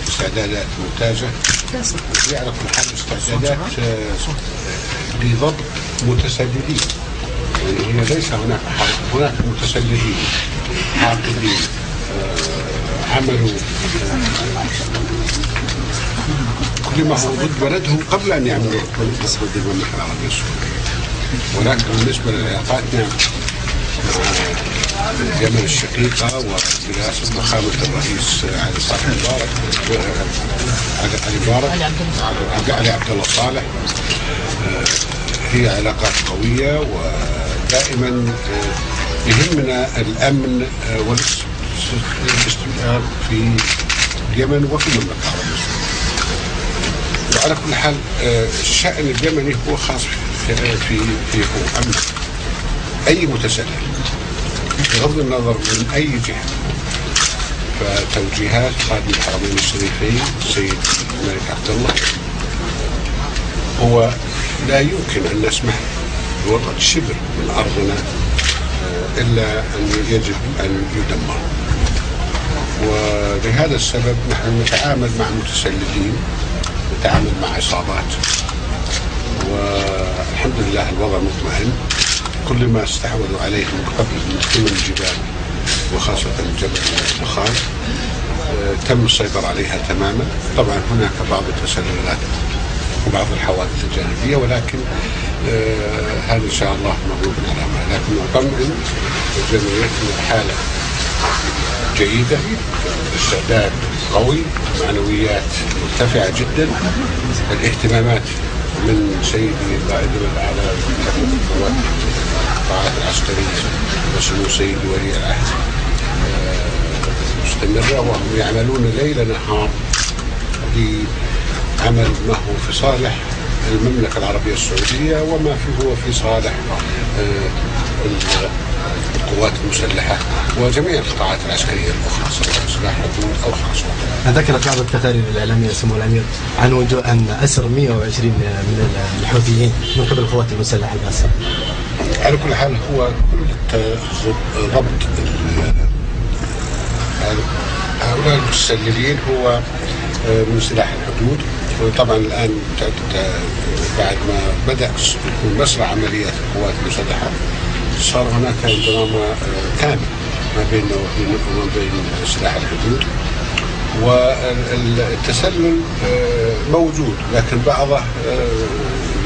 استعدادات ممتازة، ويعرف الحال استعدادات لضبط متسللين. يعني هي ليس هناك حرب، هناك متسللين حاقدين عملوا كل ما هو ضد بلدهم قبل أن يعملوا ضد المملكة العربية السعودية. ولكن بالنسبة لعلاقاتنا مع اليمن الشقيقة ورئاسة فخامة الرئيس علي عبد الله صالح، هي علاقات قوية، ودائما يهمنا الأمن والاستقرار في اليمن وفي المملكة العربية السعودية. وعلى كل حال الشأن اليمني هو خاص في هو أمن أي متسلل بغض النظر من أي جهة. فتوجيهات خادم الحرمين الشريفين السيد الملك عبد الله هو لا يمكن أن نسمح بوضع شبر من أرضنا إلا أن يجب أن يدمر. ولهذا السبب نحن نتعامل مع متسللين، نتعامل مع عصابات، والحمد لله الوضع مطمئن. كل ما استحوذوا عليه من قبل من قمم الجبال وخاصة جبل الدخان تم السيطرة عليها تماما. طبعا هناك بعض التسللات وبعض الحوادث الجانبية، ولكن هذا إن شاء الله مغلوب على أمره. لكن نطمئن جمعيتنا حالة جيدة، استعداد قوي، معنويات مرتفعة جدا، الاهتمامات من سيدي قائد الأعلى القطاعات العسكرية وسمو سيدي ولي العهد مستمرة، وهم يعملون ليل نهار لعمل ما هو في صالح المملكة العربية السعودية وما هو في صالح القوات المسلحة وجميع القطاعات العسكرية الأخرى، سواء سلاح حدود أو خاصة. ذكرت بعض التقارير الإعلامية سمو الأمير عن وجود أن أسر 120 من الحوثيين من قبل القوات المسلحة الباسلة. على كل حال هو كل ضبط هؤلاء المتسللين هو من سلاح الحدود. وطبعا الآن بعد ما بدأ يكون مسرع عمليات القوات المسلحة صار هناك انضمام كامل ما بيننا وما بين سلاح الحدود، والتسلل موجود، لكن بعضه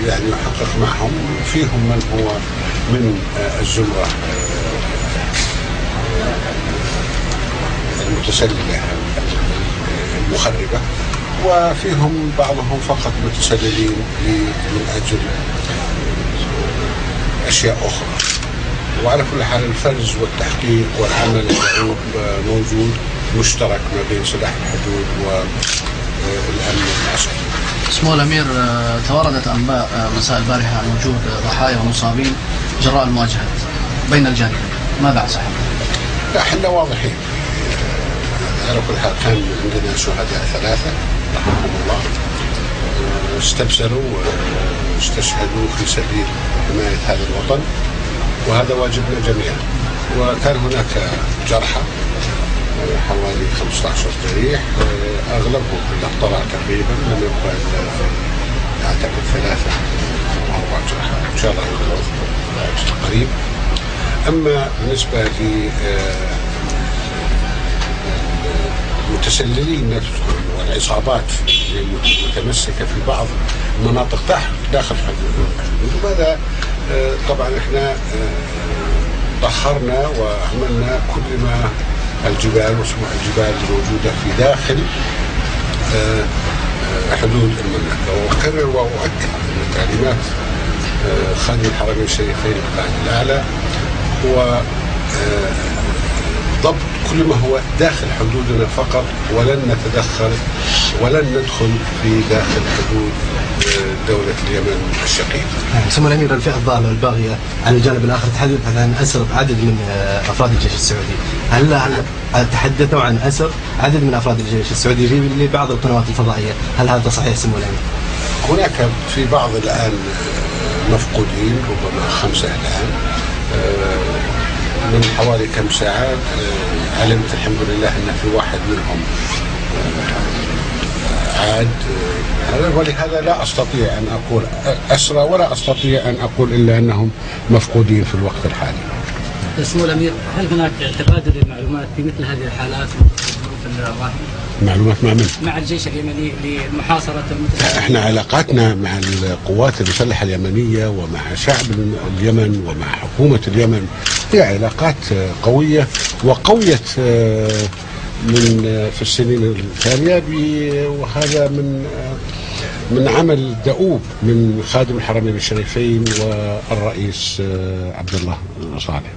يعني يحقق معهم، فيهم من هو من الزمرة المتسللة المخربة، وفيهم بعضهم فقط متسللين من أجل أشياء أخرى. وعلى كل حال الفرز والتحقيق والعمل الدؤوب موجود مشترك ما بين سلاح الحدود والأمن العسكري. سمو الأمير، توردت أنباء مساء البارحة عن وجود ضحايا ومصابين جراء المواجهات بين الجانبين، ماذا صح؟ لا، احنا واضحين. على كل حال كان عندنا شهداء 3 رحمهم الله استبصروا واستشهدوا في سبيل حماية هذا الوطن، وهذا واجبنا جميعا. وكان هناك جرحى حوالي 15 جريح، أغلبهم في الطلع تقريبا، لم يبقى إلا أعتقد 3 أو 4 جرحى، إن شاء الله يكون قريب. أما بالنسبة المتسللين نفسهم والعصابات المتمسكة في بعض المناطق داخل الحدود، وهذا طبعا احنا طهرنا وعملنا كل ما الجبال وسموح الجبال الموجودة في داخل حدود المملكة. وأكرر وأؤكد أن تعليمات خادم الحرمين الشريفين القائد الأعلى هو ضبط كل ما هو داخل حدودنا فقط، ولن نتدخل ولن ندخل في داخل حدود دولة اليمن الشقيقة. سمو الأمير، الفئة الضالة والباغية على الجانب الآخر تحدث عن أسر عدد من أفراد الجيش السعودي، هل تحدثوا عن أسر عدد من أفراد الجيش السعودي في بعض القنوات الفضائية، هل هذا صحيح سمو الأمير؟ هناك في بعض الآن مفقودين، ربما 5 الآن. من حوالي كم ساعة علمت الحمد لله أن في واحد منهم ابعاد ولهذا لا استطيع ان اقول اسرى ولا استطيع ان اقول الا انهم مفقودين في الوقت الحالي. سمو الامير، هل هناك تبادل للمعلومات في مثل هذه الحالات والظروف الراهنه؟ معلومات مع من؟ مع الجيش اليمني لمحاصره مثل احنا علاقاتنا مع القوات المسلحه اليمنيه ومع شعب اليمن ومع حكومه اليمن هي علاقات قويه وقويت في السنين التاليه، وهذا من عمل دؤوب من خادم الحرمين الشريفين والرئيس عبد الله صالح.